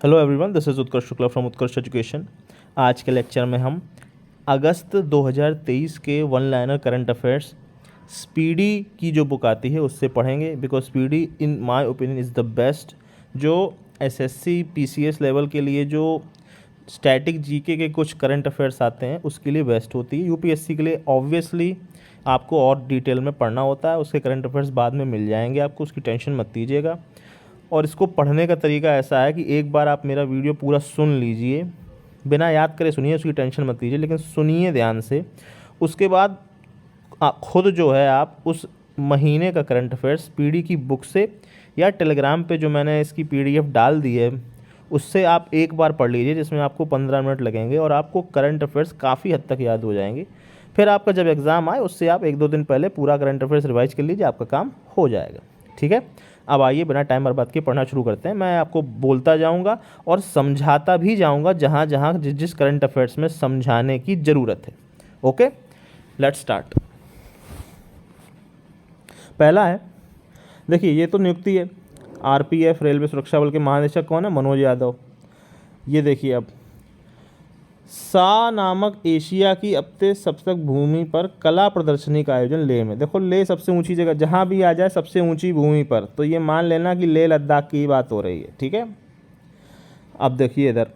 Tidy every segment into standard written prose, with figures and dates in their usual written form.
Hello everyone, this is Utkarsh Shukla from Utkarsh education. आज के lecture में हम अगस्त 2023 के one liner current affairs speedy की जो बुक आती है उससे पढ़ेंगे, because speedy in my opinion is the best. जो एसएससी पीसीएस लेवल के लिए जो स्टैटिक जीके के कुछ करंट अफेयर्स आते हैं उसके लिए बेस्ट होती है। यूपीएससी के लिए ऑब्वियसली आपको और डिटेल में पढ़ना होता है, उसके करंट अफेयर्स बाद में मिल जाएंगे आपको, उसकी टेंशन मत लीजिएगा। और इसको पढ़ने का तरीका ऐसा है कि एक बार आप मेरा वीडियो पूरा सुन लीजिए, बिना याद करे सुनिए, उसकी टेंशन मत लीजिए, लेकिन सुनिए ध्यान से। उसके बाद खुद जो है आप उस महीने का करंट अफेयर्स पीडी की बुक से या टेलीग्राम पे जो मैंने इसकी पीडीएफ डाल दी है उससे आप एक बार पढ़ लीजिए, जिसमें आपको 15 मिनट लगेंगे और आपको करंट अफेयर्स काफ़ी हद तक याद हो जाएंगे। फिर आपका जब एग्ज़ाम आए उससे आप 1-2 दिन पहले पूरा करंट अफेयर्स रिवाइज कर लीजिए, आपका काम हो जाएगा। ठीक है, अब आइए बिना टाइम बर्बाद के पढ़ना शुरू करते हैं। मैं आपको बोलता जाऊंगा और समझाता भी जाऊंगा जहां जहां जिस जिस करंट अफेयर्स में समझाने की ज़रूरत है। Okay, let's start. पहला है, देखिए ये तो नियुक्ति है। आरपीएफ रेलवे सुरक्षा बल के महानिदेशक कौन है? मनोज यादव। ये देखिए, अब सा नामक एशिया की अपते सप्तक भूमि पर कला प्रदर्शनी का आयोजन लेह में। देखो, लेह सबसे ऊंची जगह, जहाँ भी आ जाए सबसे ऊंची भूमि पर, तो ये मान लेना कि लेह लद्दाख की बात हो रही है। ठीक है, अब देखिए इधर,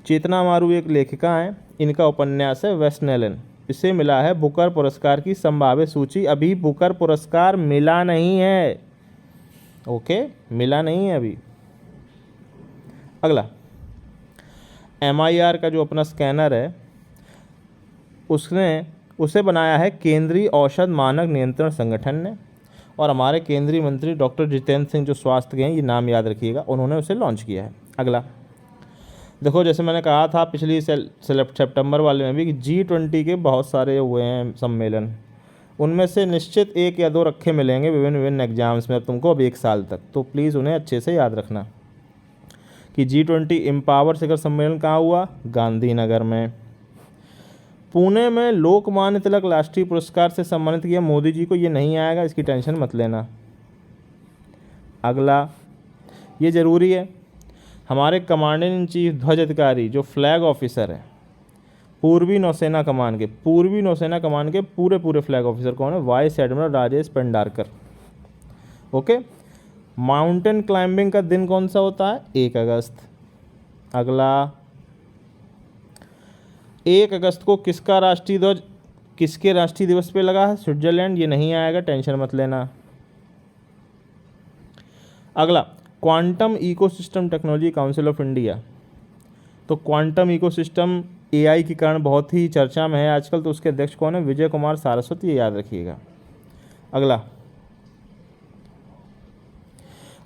चेतना मारू एक लेखिका हैं, इनका उपन्यास है वेस्ट एलन। इसे मिला है बुकर पुरस्कार की संभावित सूची। अभी बुकर पुरस्कार मिला नहीं है। ओके, मिला नहीं है अभी। अगला, MIR का जो अपना स्कैनर है उसे बनाया है केंद्रीय औषध मानक नियंत्रण संगठन ने, और हमारे केंद्रीय मंत्री डॉक्टर जितेंद्र सिंह जो स्वास्थ्य के हैं, ये नाम याद रखिएगा, उन्होंने उसे लॉन्च किया है। अगला देखो, जैसे मैंने कहा था पिछली सितंबर वाले में भी कि G20 के बहुत सारे हुए हैं सम्मेलन, उनमें से निश्चित 1 या 2 रखे मिलेंगे विभिन्न एग्जाम्स में तुमको अब 1 साल तक, तो प्लीज़ उन्हें अच्छे से याद रखना कि G20 एम्पावर शिखर सम्मेलन कहाँ हुआ? गांधीनगर में। पुणे में लोकमान्य तिलक राष्ट्रीय पुरस्कार से सम्मानित किया मोदी जी को, ये नहीं आएगा, इसकी टेंशन मत लेना। अगला, ये ज़रूरी है, हमारे कमांडेंट इन चीफ ध्वज अधिकारी जो फ्लैग ऑफिसर है पूर्वी नौसेना कमान के पूरे फ्लैग ऑफिसर कौन है? Vice admiral Rajesh Pendharkar. Okay, mountain climbing का दिन कौन सा होता है? 1 अगस्त। अगला, 1 अगस्त को किसका राष्ट्रीय ध्वज किसके राष्ट्रीय दिवस पे लगा है? स्विट्जरलैंड। ये नहीं आएगा, टेंशन मत लेना। अगला, quantum ecosystem technology council of India. तो क्वांटम इकोसिस्टम AI के कारण बहुत ही चर्चा में है आजकल, तो उसके अध्यक्ष कौन है? विजय कुमार सारस्वत, ये याद रखिएगा। अगला,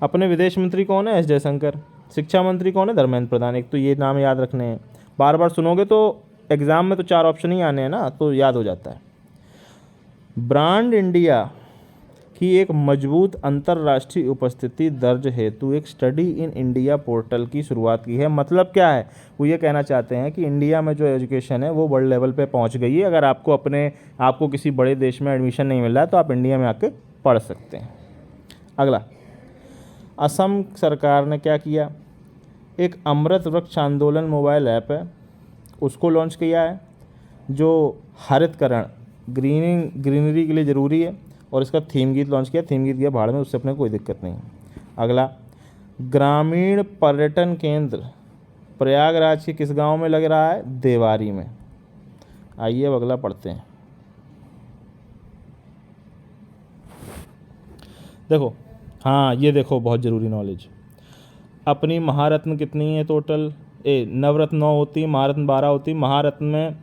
अपने विदेश मंत्री कौन है? S जयशंकर। शिक्षा मंत्री कौन है? धर्मेंद्र प्रधान। एक तो ये नाम याद रखने हैं, बार बार सुनोगे तो एग्ज़ाम में तो 4 ऑप्शन ही आने हैं ना, तो याद हो जाता है। ब्रांड इंडिया की एक मजबूत अंतर्राष्ट्रीय उपस्थिति दर्ज हेतु एक स्टडी इन इंडिया पोर्टल की शुरुआत की है। मतलब क्या है? वो ये कहना चाहते हैं कि इंडिया में जो एजुकेशन है वो वर्ल्ड लेवल पे पहुंच गई है। अगर आपको किसी बड़े देश में एडमिशन नहीं मिल रहा है तो आप इंडिया में आके पढ़ सकते हैं। अगला, असम सरकार ने क्या किया? एक अमृत वृक्ष आंदोलन मोबाइल ऐप है, उसको लॉन्च किया है, जो हरितकरण ग्रीनरी के लिए ज़रूरी है, और इसका थीम गीत लॉन्च किया। थीम गीत गया भाड़ में, उससे अपने कोई दिक्कत नहीं। अगला, ग्रामीण पर्यटन केंद्र प्रयागराज के किस गांव में लग रहा है? देवारी में। आइए अब अगला पढ़ते हैं। देखो, हाँ ये देखो, बहुत ज़रूरी नॉलेज। अपनी महारत्न कितनी है टोटल? नवरत्न 9 होती, महारत्न 12 होती। महारत्न में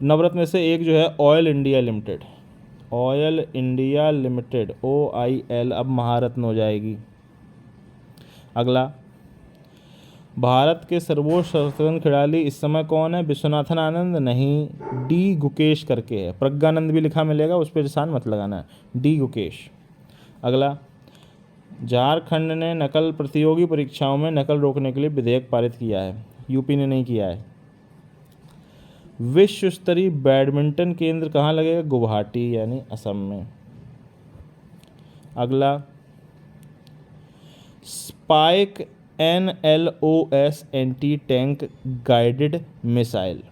नवरत्न में से एक जो है ऑयल इंडिया लिमिटेड, OIL अब महारत्न हो जाएगी। अगला, भारत के सर्वोच्च शतरंज खिलाड़ी इस समय कौन है? विश्वनाथन आनंद नहीं, डी गुकेश करके है। प्रज्ञानंद भी लिखा मिलेगा, उस पर निशान मत लगाना है, डी गुकेश। अगला, झारखंड ने नकल प्रतियोगी परीक्षाओं में नकल रोकने के लिए विधेयक पारित किया है, यूपी ने नहीं किया है। विश्व स्तरीय बैडमिंटन केंद्र कहाँ लगेगा? गुवाहाटी यानी असम में। अगला, spike NLOS anti tank guided missile.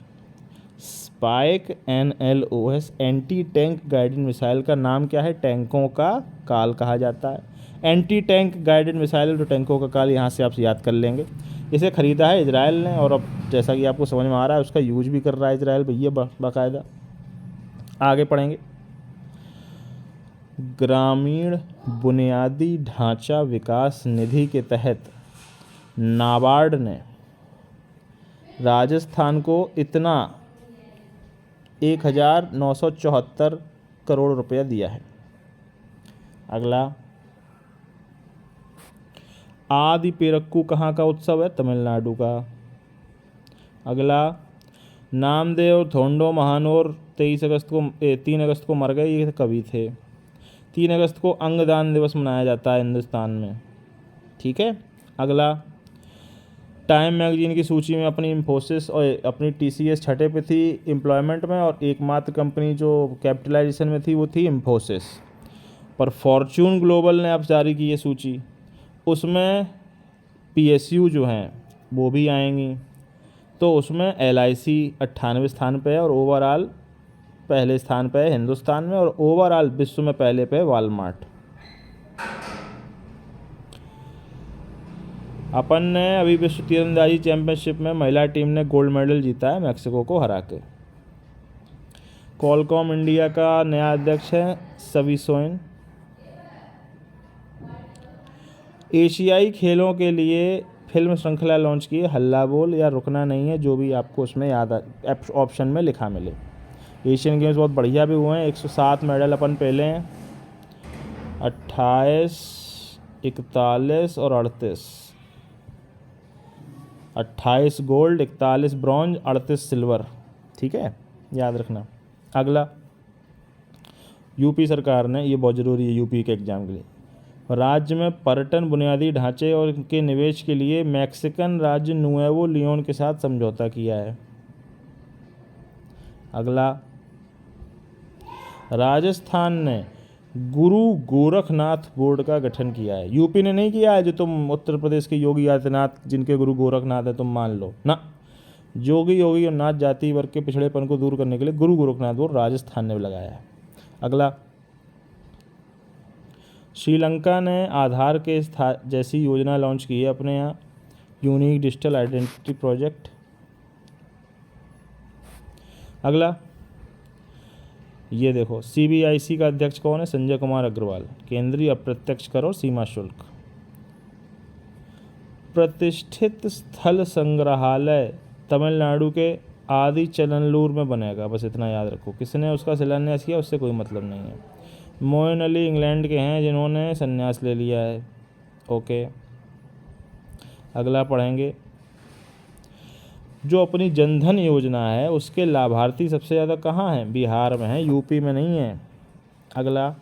Spike NLOS anti tank guided missile का नाम क्या है? टैंकों का काल कहा जाता है। एंटी टैंक गाइडेड मिसाइल तो टैंकों का काल, यहाँ से आप याद कर लेंगे। इसे ख़रीदा है इजराइल ने, और अब जैसा कि आपको समझ में आ रहा है उसका यूज भी कर रहा है इजराइल भैया बाकायदा। आगे पढ़ेंगे। ग्रामीण बुनियादी ढांचा विकास निधि के तहत नाबार्ड ने राजस्थान को इतना 1974 करोड़ रुपया दिया है। अगला, आदि पेरक्कू कहाँ का उत्सव है? तमिलनाडु का। अगला, नामदेव थोंडो महानोर 3 अगस्त को मर गए, ये कवि थे। 3 अगस्त को अंगदान दिवस मनाया जाता है हिंदुस्तान में, ठीक है। अगला, टाइम मैगजीन की सूची में अपनी इन्फोसिस और अपनी TCS छठे पे थी एम्प्लॉयमेंट में, और एकमात्र कंपनी जो कैपिटलाइजेशन में थी वो थी इन्फोसिस। पर फॉर्च्यून ग्लोबल ने अब जारी की ये सूची, उसमें PSU जो हैं वो भी आएंगी। तो उसमें LIC 98वें स्थान पे है, और ओवरऑल पहले स्थान पे है हिंदुस्तान में, और ओवरऑल विश्व में पहले पे है वॉलमार्ट। अपन ने अभी विश्व तीरंदाजी चैंपियनशिप में महिला टीम ने गोल्ड मेडल जीता है मैक्सिको को हरा के। कॉलकॉम इंडिया का नया अध्यक्ष है सवी सोइन। एशियाई खेलों के लिए फिल्म श्रृंखला लॉन्च की है हल्ला बोल या रुकना नहीं है, जो भी आपको उसमें याद ऑप्शन में लिखा मिले। एशियन गेम्स बहुत बढ़िया भी हुए हैं, 107 मेडल अपन पहले हैं, 28, 41 और 38। 28 गोल्ड, 41 ब्रॉन्ज, 38 सिल्वर, ठीक है, याद रखना। अगला, यूपी सरकार ने, ये बहुत ज़रूरी है यूपी के एग्जाम के लिए, राज्य में पर्यटन बुनियादी ढांचे और के निवेश के लिए मैक्सिकन राज्य नुएवो लियोन के साथ समझौता किया है। अगला, राजस्थान ने गुरु गोरखनाथ बोर्ड का गठन किया है। यूपी ने नहीं किया है, जो तुम उत्तर प्रदेश के योगी आदित्यनाथ जिनके गुरु गोरखनाथ है तुम मान लो ना। योगी और नाथ जाति वर्ग के पिछड़ेपन को दूर करने के लिए गुरु गोरखनाथ बोर्ड राजस्थान ने लगाया है। अगला, श्रीलंका ने आधार के जैसी योजना लॉन्च की है अपने यहाँ, यूनिक डिजिटल आइडेंटिटी प्रोजेक्ट। अगला, ये देखो CBIC का अध्यक्ष कौन है? संजय कुमार अग्रवाल। केंद्रीय अप्रत्यक्ष कर और सीमा शुल्क। प्रतिष्ठित स्थल संग्रहालय तमिलनाडु के आदि चलनलूर में बनेगा, बस इतना याद रखो। किसने उसका शिलान्यास किया उससे कोई मतलब नहीं है। मोइन अली इंग्लैंड के हैं जिन्होंने संन्यास ले लिया है, ओके। अगला पढ़ेंगे, जो अपनी जनधन योजना है उसके लाभार्थी सबसे ज़्यादा कहाँ हैं? बिहार में हैं, यूपी में नहीं है। अगला,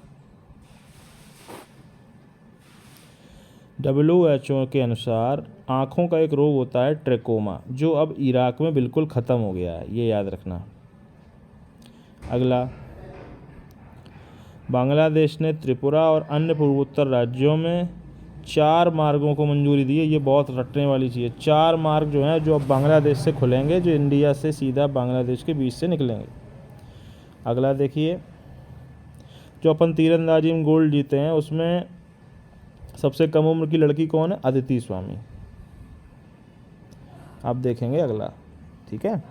WHO के अनुसार आँखों का एक रोग होता है ट्रेकोमा, जो अब इराक में बिल्कुल ख़त्म हो गया है, ये याद रखना। अगला, बांग्लादेश ने त्रिपुरा और अन्य पूर्वोत्तर राज्यों में 4 मार्गों को मंजूरी दी है। ये बहुत रटने वाली चीज़ है। 4 मार्ग जो हैं जो अब बांग्लादेश से खुलेंगे, जो इंडिया से सीधा बांग्लादेश के बीच से निकलेंगे। अगला देखिए, जो अपन तीरंदाजी में गोल्ड जीते हैं उसमें सबसे कम उम्र की लड़की कौन है? अदिति स्वामी। अब देखेंगे अगला, ठीक है।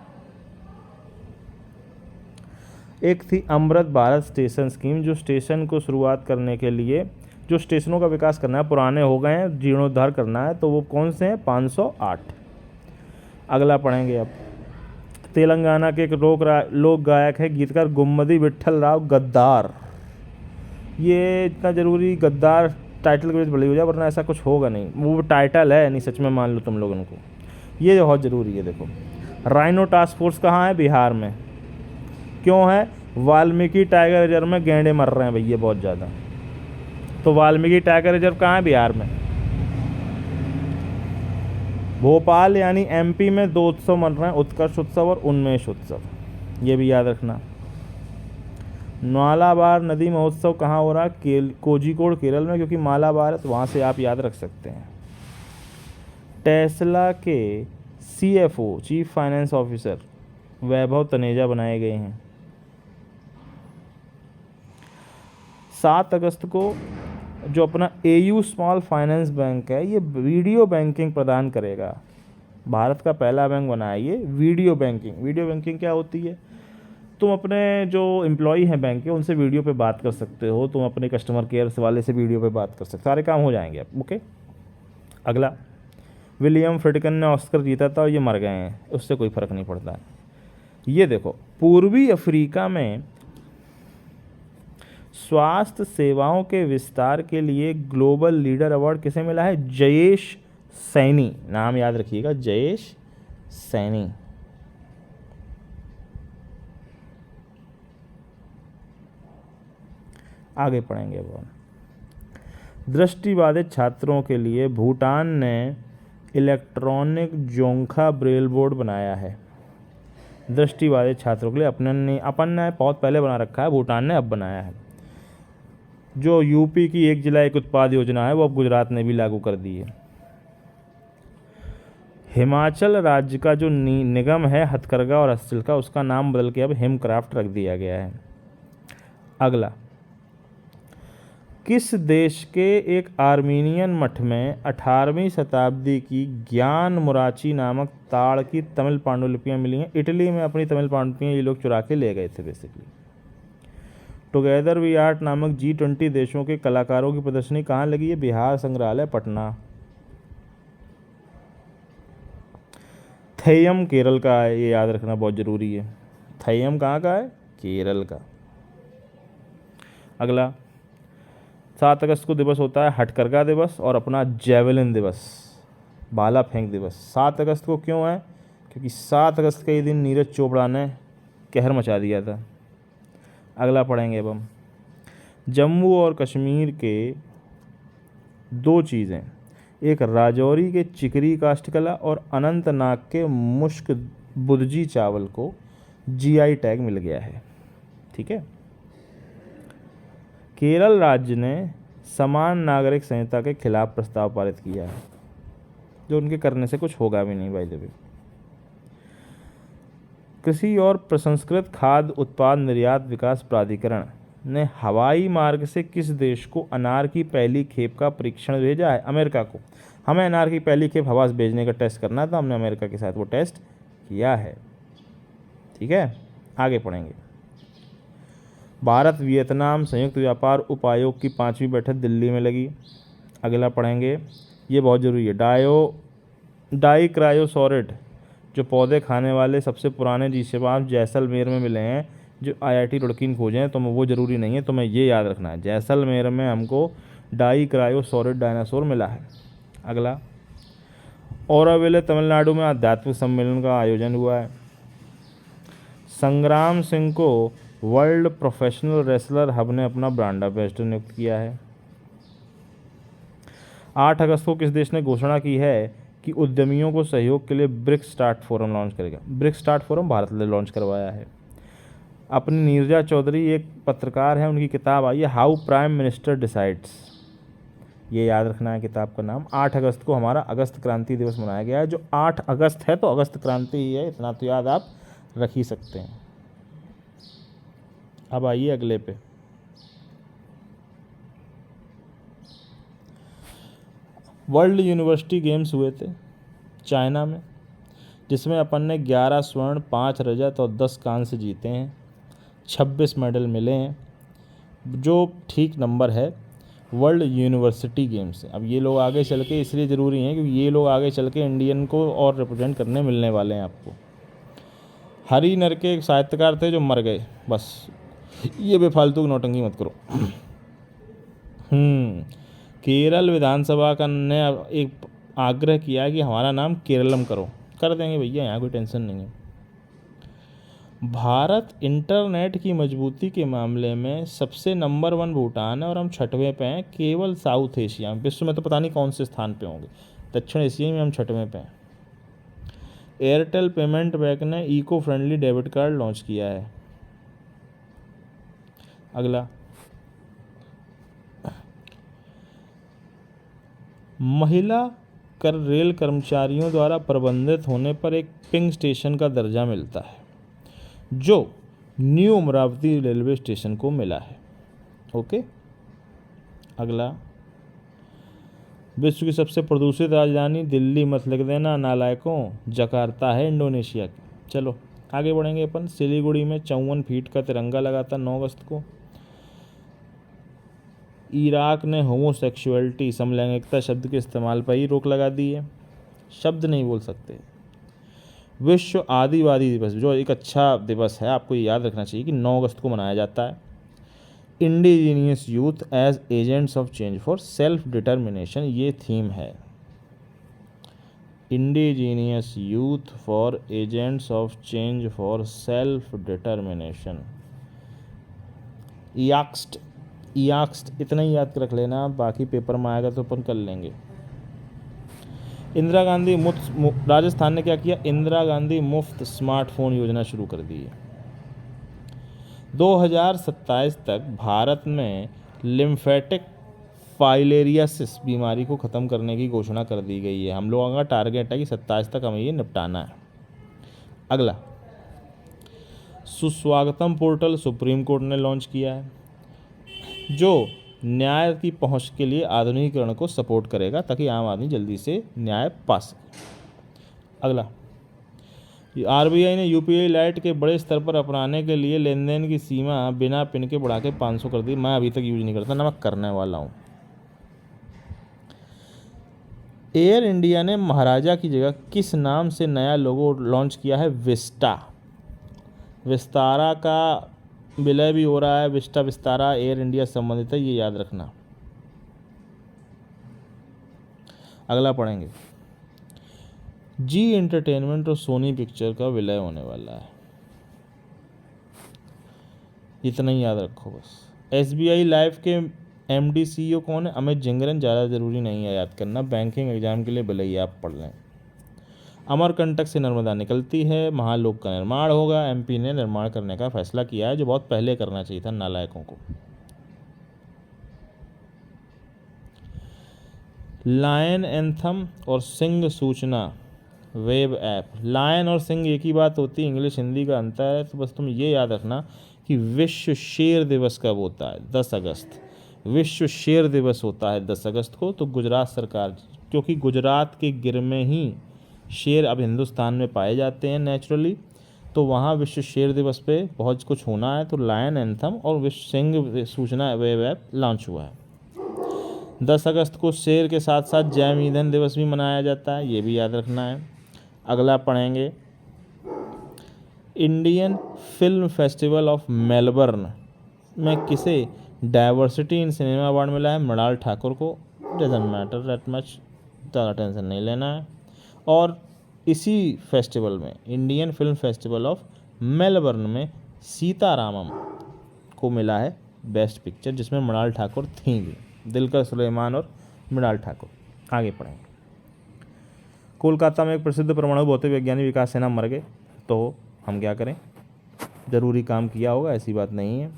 एक थी अमृत भारत स्टेशन स्कीम, जो स्टेशन को शुरुआत करने के लिए जो स्टेशनों का विकास करना है, पुराने हो गए हैं, जीर्णोद्धार करना है, तो वो कौन से हैं? 508। अगला पढ़ेंगे अब, तेलंगाना के एक लोक गायक है गीतकार गुम्मदी विट्ठल राव गद्दार। ये इतना ज़रूरी, गद्दार टाइटल की वजह से भले हो जाए, वरना ऐसा कुछ होगा नहीं, वो टाइटल है नहीं, सच में मान लो तुम लोगों को, ये बहुत ज़रूरी है। देखो, राइनो टास्क फोर्स कहाँ है? बिहार में। क्यों है? वाल्मीकि टाइगर रिजर्व में गैंडे मर रहे हैं भैया बहुत ज़्यादा, तो वाल्मीकि टाइगर रिजर्व कहाँ है? बिहार में। भोपाल यानी MP में 2 उत्सव मन रहे हैं, उत्कर्ष उत्सव और उन्मेष उत्सव, ये भी याद रखना। मालाबार नदी महोत्सव कहाँ हो रहा है? कोझिकोड केरल में, क्योंकि मालाबार है तो वहाँ से आप याद रख सकते हैं। टेस्ला के CFO चीफ फाइनेंस ऑफिसर वैभव तनेजा बनाए गए हैं। 7 अगस्त को जो अपना AU स्मॉल फाइनेंस बैंक है ये वीडियो बैंकिंग प्रदान करेगा। भारत का पहला बैंक बना है ये वीडियो बैंकिंग। वीडियो बैंकिंग क्या होती है? तुम अपने जो एम्प्लॉई हैं बैंक के उनसे वीडियो पे बात कर सकते हो, तुम अपने कस्टमर केयर वाले से वीडियो पे बात कर सकते हो, सारे काम हो जाएंगे अब। ओके, अगला, विलियम फ्रिडकिन ने ऑस्कर जीता था और ये मर गए हैं, उससे कोई फ़र्क नहीं पड़ता है। ये देखो, पूर्वी अफ्रीका में स्वास्थ्य सेवाओं के विस्तार के लिए ग्लोबल लीडर अवार्ड किसे मिला है? जयेश सैनी, नाम याद रखिएगा, जयेश सैनी। आगे पढ़ेंगे अब हम। दृष्टिबाधित छात्रों के लिए भूटान ने इलेक्ट्रॉनिक जोंखा ब्रेल बोर्ड बनाया है। दृष्टिबाधित छात्रों के लिए अपन ने बहुत पहले बना रखा है, भूटान ने अब बनाया है। जो यूपी की 1 जिला 1 उत्पाद योजना है वो अब गुजरात ने भी लागू कर दी है। हिमाचल राज्य का जो निगम है हथकरघा और हस्तशिल्प का, उसका नाम बदल के अब हिमक्राफ्ट रख दिया गया है। अगला, किस देश के एक आर्मीनियन मठ में 18वीं शताब्दी की ज्ञान मुराची नामक ताड़ की तमिल पांडुलिपियाँ मिली हैं? इटली में अपनी तमिल पांडुलिपियाँ ये लोग चुरा के ले गए थे बेसिकली। टुगेदर वी आर्ट नामक G20 देशों के कलाकारों की प्रदर्शनी कहाँ लगी है? बिहार संग्रहालय पटना। थेयम केरल का है, ये याद रखना बहुत ज़रूरी है। थेयम कहाँ का है? केरल का। अगला, 7 अगस्त को दिवस होता है हथकरघा दिवस और अपना जेवलिन दिवस, भाला फेंक दिवस। 7 अगस्त को क्यों है? क्योंकि 7 अगस्त के ही दिन नीरज चोपड़ा ने कहर मचा दिया था। अगला पढ़ेंगे अब हम। जम्मू और कश्मीर के 2 चीज़ें, एक राजौरी के चिकरी काष्ठकला और अनंतनाग के मुश्क बुदजी चावल को GI टैग मिल गया है। ठीक है। केरल राज्य ने समान नागरिक संहिता के खिलाफ प्रस्ताव पारित किया है, जो उनके करने से कुछ होगा भी नहीं, बाय द वे। कृषि और प्रसंस्कृत खाद्य उत्पाद निर्यात विकास प्राधिकरण ने हवाई मार्ग से किस देश को अनार की पहली खेप का परीक्षण भेजा है? अमेरिका को। हमें अनार की पहली खेप हवा से भेजने का टेस्ट करना था, हमने अमेरिका के साथ वो टेस्ट किया है। ठीक है, आगे पढ़ेंगे। भारत वियतनाम संयुक्त व्यापार उपायोग की 5वीं बैठक दिल्ली में लगी। अगला पढ़ेंगे, ये बहुत ज़रूरी है। डाइक्रायोसॉरिड जो पौधे खाने वाले सबसे पुराने जीवाश्म जैसलमेर में मिले हैं, जो IIT रुड़की ने खोजे हैं, तो वो ज़रूरी नहीं है, तुम्हें ये याद रखना है, जैसलमेर में हमको डाइक्रायोसॉरिड डायनासोर मिला है। अगला, औराविले तमिलनाडु में आध्यात्मिक सम्मेलन का आयोजन हुआ है। संग्राम सिंह को वर्ल्ड प्रोफेशनल रेसलर हब ने अपना ब्रांड एम्बेसडर नियुक्त किया है। 8 अगस्त को किस देश ने घोषणा की है कि उद्यमियों को सहयोग के लिए ब्रिक्स स्टार्ट फोरम लॉन्च करेगा? ब्रिक्स स्टार्ट फोरम भारत ने लॉन्च करवाया है। अपनी नीरजा चौधरी एक पत्रकार है, उनकी किताब आई है हाउ प्राइम मिनिस्टर डिसाइड्स, ये याद रखना है किताब का नाम। 8 अगस्त को हमारा अगस्त क्रांति दिवस मनाया गया है। जो 8 अगस्त है तो अगस्त क्रांति ही है, इतना तो याद आप रख ही सकते हैं। अब आइए अगले पे। वर्ल्ड यूनिवर्सिटी गेम्स हुए थे चाइना में, जिसमें अपन ने 11 स्वर्ण 5 रजत और 10 कांस्य जीते हैं, 26 मेडल मिले हैं, जो ठीक नंबर है वर्ल्ड यूनिवर्सिटी गेम्स से। अब ये लोग आगे चल के इसलिए ज़रूरी हैं क्योंकि ये लोग आगे चल के इंडियन को और रिप्रेजेंट करने मिलने वाले हैं आपको। हरी नर के एक साहित्यकार थे जो मर गए, बस ये बेफालतू नौटंकी मत करो। केरल विधानसभा का ने एक आग्रह किया कि हमारा नाम केरलम करो, कर देंगे भैया, यहाँ कोई टेंशन नहीं है। भारत इंटरनेट की मजबूती के मामले में सबसे नंबर 1 भूटान है और हम 6वें पे हैं, केवल साउथ एशिया में। विश्व में तो पता नहीं कौन से स्थान पे होंगे, दक्षिण एशिया में हम 6वें पे हैं। एयरटेल पेमेंट बैंक ने eco friendly debit card launch किया है। अगला, महिला रेल कर्मचारियों द्वारा प्रबंधित होने पर एक पिंक स्टेशन का दर्जा मिलता है, जो न्यू अमरावती रेलवे स्टेशन को मिला है। ओके, अगला, विश्व की सबसे प्रदूषित राजधानी दिल्ली मत लिख देना नालायकों, जकार्ता है इंडोनेशिया की। चलो आगे बढ़ेंगे अपन। सिलीगुड़ी में 54 फीट का तिरंगा लगा था 9 अगस्त को। इराक ने होमोसेक्सुअलिटी समलैंगिकता शब्द के इस्तेमाल पर ही रोक लगा दी है, शब्द नहीं बोल सकते। विश्व आदिवासी दिवस, जो एक अच्छा दिवस है, आपको ये याद रखना चाहिए कि 9 अगस्त को मनाया जाता है। Indigenous youth as agents of change for self determination, ये थीम है। Indigenous youth for agents of change for self determination, याक्स्ट। इतना ही याद रख लेना, बाकी पेपर में आएगा तो अपन कर लेंगे। इंदिरा गांधी मुफ्त, राजस्थान ने क्या किया, इंदिरा गांधी मुफ्त स्मार्टफोन योजना शुरू कर दी है। 2027 तक भारत में लिम्फेटिक फाइलेरियासिस बीमारी को ख़त्म करने की घोषणा कर दी गई है। हम लोगों का टारगेट है कि 27 तक हमें ये निपटाना है। अगला, सुस्वागतम पोर्टल सुप्रीम कोर्ट ने लॉन्च किया है, जो न्याय की पहुंच के लिए आधुनिकीकरण को सपोर्ट करेगा ताकि आम आदमी जल्दी से न्याय पा सके। अगला, आरबीआई ने यूपीआई लाइट के बड़े स्तर पर अपनाने के लिए लेन देन की सीमा बिना पिन के बढ़ा के 500 कर दी। मैं अभी तक यूज नहीं करता, ना मैं करने वाला हूँ। एयर इंडिया ने महाराजा की जगह किस नाम से नया लोगो लॉन्च किया है, विस्टा। विस्तारा का विलय भी हो रहा है, विस्टा विस्तारा एयर इंडिया से संबंधित है, ये याद रखना। अगला पढ़ेंगे, जी एंटरटेनमेंट और सोनी पिक्चर का विलय होने वाला है, इतना ही याद रखो बस। एसबीआई लाइफ के एमडी सीईओ कौन है, अमित झिंगरन, ज़्यादा ज़रूरी नहीं है याद करना, बैंकिंग एग्जाम के लिए भले ही आप पढ़ लें। अमरकंटक से नर्मदा निकलती है, महालोक का निर्माण होगा, एमपी ने निर्माण करने का फैसला किया है, जो बहुत पहले करना चाहिए था नालायकों को। लायन एंथम और सिंह सूचना वेब ऐप, लायन और सिंह एक ही बात होती है, इंग्लिश हिंदी का अंतर है। तो बस तुम ये याद रखना कि विश्व शेर दिवस कब होता है, 10 अगस्त। विश्व शेर दिवस होता है 10 अगस्त को। तो गुजरात सरकार, क्योंकि गुजरात के गिर में ही शेर अब हिंदुस्तान में पाए जाते हैं नेचुरली, तो वहाँ विश्व शेर दिवस पे बहुत कुछ होना है। तो लायन एंथम और विश्व सिंह सूचना वेब ऐप लॉन्च हुआ है। 10 अगस्त को शेर के साथ साथ जैव ईंधन दिवस भी मनाया जाता है, ये भी याद रखना है। अगला पढ़ेंगे, Indian film festival of Melbourne में किसे डाइवर्सिटी इन सिनेमा अवार्ड मिला है, मृणाल ठाकुर को। डजंट मैटर दैट मच, ज़्यादा टेंशन नहीं लेना है। और इसी फेस्टिवल में, Indian film festival of Melbourne में, सीतारामम को मिला है बेस्ट पिक्चर, जिसमें मृणाल ठाकुर थी भी, दिलकर सुलेमान और मृणाल ठाकुर। आगे पढ़ेंगे, कोलकाता में एक प्रसिद्ध परमाणु भौतिक वैज्ञानिक विकास सेना मर गए, तो हम क्या करें, ज़रूरी काम किया होगा, ऐसी बात नहीं है।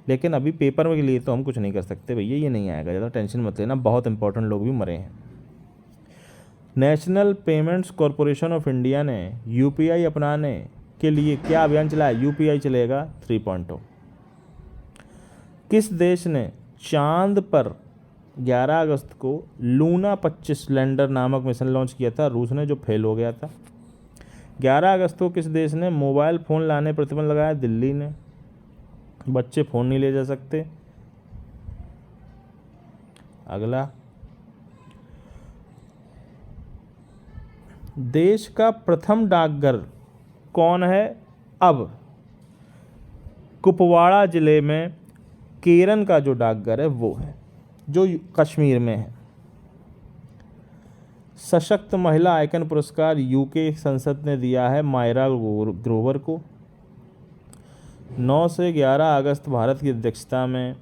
लेकिन अभी पेपर के लिए तो हम कुछ नहीं कर सकते भैया, ये नहीं आएगा, ज़्यादा टेंशन मत लेना, बहुत इंपॉर्टेंट लोग भी मरे हैं। National payments corporation of India ने यूपीआई अपनाने के लिए क्या अभियान चलाया, यूपीआई चलेगा 3.0। किस देश ने चांद पर 11 अगस्त को लूना 25 लैंडर नामक मिशन लॉन्च किया था, रूस ने, जो फेल हो गया था। 11 अगस्त को किस देश ने मोबाइल फ़ोन लाने प्रतिबंध लगाया, दिल्ली ने। बच्चे फ़ोन नहीं ले जा सकते। अगला, देश का प्रथम डाकघर कौन है अब, कुपवाड़ा ज़िले में केरन का जो डाकघर है वो है, जो कश्मीर में है। सशक्त महिला आइकन पुरस्कार यूके संसद ने दिया है मायरा ग्रोवर को। 9 से 11 अगस्त भारत की अध्यक्षता में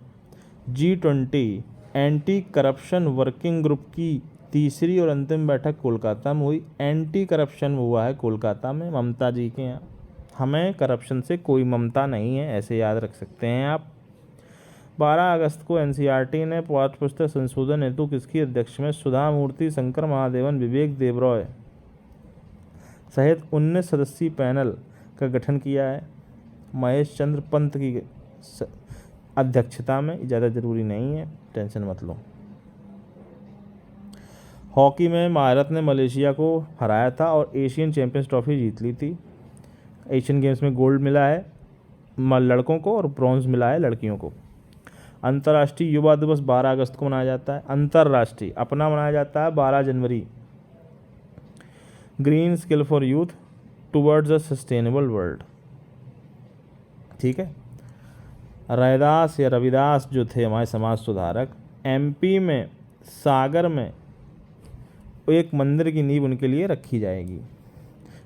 G20 anti corruption working group की तीसरी और अंतिम बैठक कोलकाता में हुई। एंटी करप्शन हुआ है कोलकाता में, ममता जी के यहाँ। हमें करप्शन से कोई ममता नहीं है, ऐसे याद रख सकते हैं आप। 12 अगस्त को एनसीईआरटी ने पाठ्य पुस्तक संशोधन हेतु किसकी अध्यक्ष में सुधा मूर्ति, शंकर महादेवन, विवेक देबरॉय सहित 19 सदस्यीय पैनल का गठन किया है? महेश चंद्र पंत की अध्यक्षता में। ज़्यादा जरूरी नहीं है, टेंशन मत लो। हॉकी में भारत ने मलेशिया को हराया था और एशियन चैंपियंस ट्रॉफी जीत ली थी। एशियन गेम्स में गोल्ड मिला है लड़कों को और ब्रॉन्ज मिला है लड़कियों को। अंतर्राष्ट्रीय युवा दिवस 12 अगस्त को मनाया जाता है। अंतर्राष्ट्रीय अपना मनाया जाता है 12 जनवरी। Green skill for youth towards a sustainable world. ठीक है। रैदास या रविदास जो थे हमारे समाज सुधारक, एमपी में सागर में एक मंदिर की नींव उनके लिए रखी जाएगी।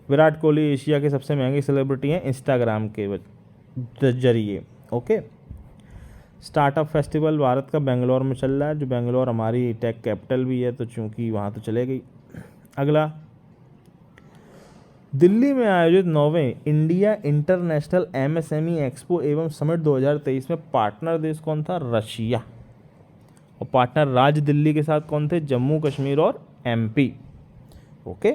विराट कोहली एशिया के सबसे महंगे सेलिब्रिटी हैं इंस्टाग्राम के जरिए। ओके। स्टार्टअप फेस्टिवल भारत का बेंगलोर में चल रहा है, जो बेंगलोर हमारी टेक कैपिटल भी है, तो चूंकि वहाँ तो चले गई। अगला, दिल्ली में आयोजित 9वें इंडिया इंटरनेशनल एमएसएमई एक्सपो एवं समिट 2023 में पार्टनर देश कौन था? रशिया। और पार्टनर राज्य दिल्ली के साथ कौन थे? जम्मू कश्मीर और एमपी। ओके।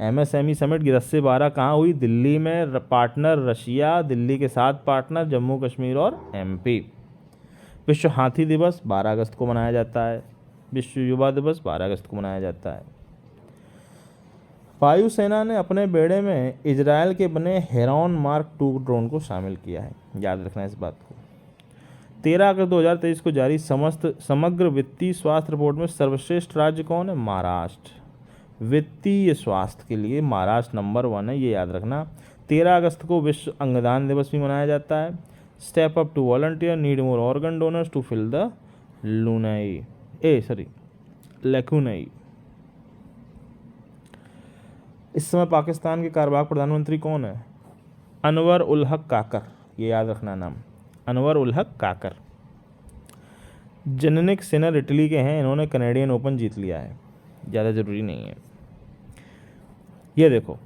एमएसएमई समिट 10 से 12 कहाँ हुई? दिल्ली में। पार्टनर रशिया, दिल्ली के साथ पार्टनर जम्मू कश्मीर और एमपी। विश्व हाथी दिवस 12 अगस्त को मनाया जाता है। विश्व युवा दिवस 12 अगस्त को मनाया जाता है। वायुसेना ने अपने बेड़े में इजरायल के बने हेरॉन मार्क 2 ड्रोन को शामिल किया है। याद रखना इस बात को। 13 अगस्त 2023 को जारी समग्र वित्तीय स्वास्थ्य रिपोर्ट में सर्वश्रेष्ठ राज्य कौन है? महाराष्ट्र। वित्तीय स्वास्थ्य के लिए महाराष्ट्र नंबर 1 है, ये याद रखना। 13 अगस्त को विश्व अंगदान दिवस भी मनाया जाता है। Step up to volunteer, need more organ donors to fill the lacunae. इस समय पाकिस्तान के कार्यवाहक प्रधानमंत्री कौन है? अनवर उल हक काकर, ये याद रखना नाम, अनवर उल हक काकर। जेनिक सिनर इटली के हैं, इन्होंने कैनेडियन ओपन जीत लिया है। ज़्यादा ज़रूरी नहीं है। ये देखो,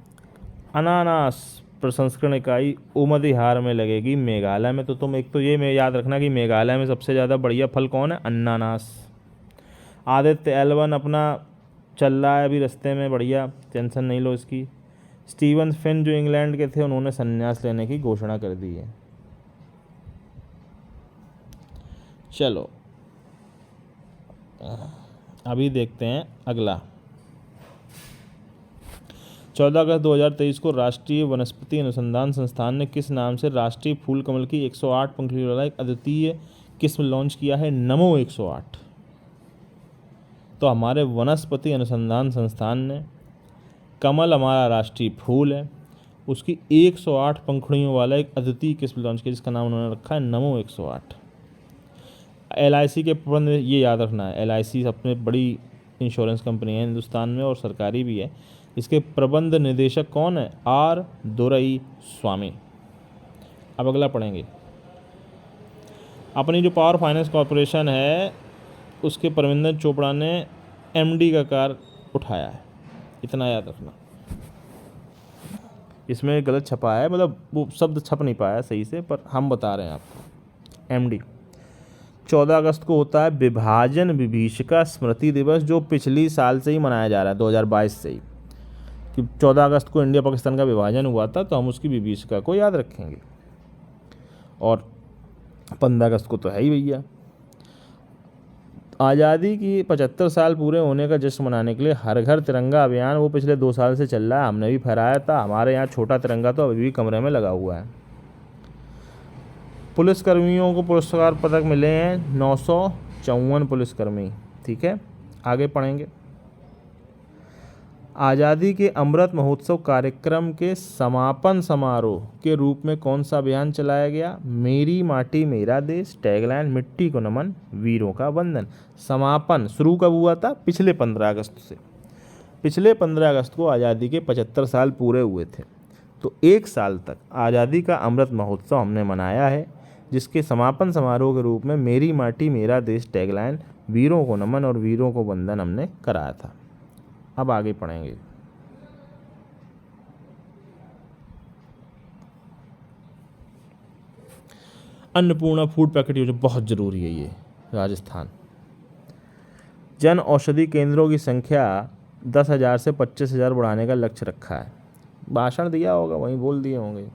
अनानास प्रसंस्करण इकाई उमदिहार में लगेगी, मेघालय में। तो तुम एक तो ये में याद रखना कि मेघालय में सबसे ज़्यादा बढ़िया फल कौन है? अनानास। आदित्य L1 अपना चल रहा है अभी रास्ते में, बढ़िया, टेंशन नहीं लो इसकी। स्टीवन फिन जो इंग्लैंड के थे, उन्होंने संन्यास लेने की घोषणा कर दी है। चलो अभी देखते हैं अगला। 14 अगस्त 2023 को राष्ट्रीय वनस्पति अनुसंधान संस्थान ने किस नाम से राष्ट्रीय फूल कमल की 108 पंखुड़ियों वाला एक अद्वितीय किस्म लॉन्च किया है? नमो 108। तो हमारे वनस्पति अनुसंधान संस्थान ने, कमल हमारा राष्ट्रीय फूल है, उसकी 108 पंखुड़ियों वाला एक अद्वितीय किस्म लॉन्च किया, जिसका नाम उन्होंने रखा है नमो 108। LIC के प्रबंध, ये याद रखना है, LIC सबसे बड़ी इंश्योरेंस कंपनी है हिंदुस्तान में और सरकारी भी है। इसके प्रबंध निदेशक कौन है? R दोरई स्वामी। अब अगला पढ़ेंगे। अपनी जो पावर फाइनेंस कॉरपोरेशन है, उसके परमिंदर चोपड़ा ने MD का कार्य उठाया है, इतना याद रखना। इसमें गलत छपा है, मतलब वो शब्द छप नहीं पाया सही से, पर हम बता रहे हैं आपको। MD 14 अगस्त को होता है विभाजन विभीषिका स्मृति दिवस, जो पिछली साल से ही मनाया जा रहा है, 2022 से ही, कि 14 अगस्त को इंडिया पाकिस्तान का विभाजन हुआ था, तो हम उसकी विभीषिका को याद रखेंगे। और 15 अगस्त को तो है ही भैया। आज़ादी की 75 साल पूरे होने का जश्न मनाने के लिए हर घर तिरंगा अभियान, वो पिछले 2 साल से चल रहा है, हमने भी फहराया था। हमारे यहाँ छोटा तिरंगा तो अभी भी कमरे में लगा हुआ है। पुलिसकर्मियों को पुरस्कार पदक मिले हैं 954 पुलिसकर्मी। ठीक है, आगे पढ़ेंगे। आज़ादी के अमृत महोत्सव कार्यक्रम के समापन समारोह के रूप में कौन सा अभियान चलाया गया? मेरी माटी मेरा देश, टैगलाइन मिट्टी को नमन वीरों का वंदन। समापन शुरू कब हुआ था? पिछले 15 अगस्त से। पिछले 15 अगस्त को आज़ादी के 75 साल पूरे हुए थे, तो 1 साल तक आज़ादी का अमृत महोत्सव हमने मनाया है, जिसके समापन समारोह के रूप में मेरी माटी मेरा देश, टैगलाइन वीरों को नमन और वीरों को वंदन हमने कराया था। अब आगे पढ़ेंगे। अन्नपूर्णा फूड पैकेट योजना बहुत ज़रूरी है ये। राजस्थान, जन औषधि केंद्रों की संख्या 10,000 से 25,000 बढ़ाने का लक्ष्य रखा है। भाषण दिया होगा, वहीं बोल दिए होंगे।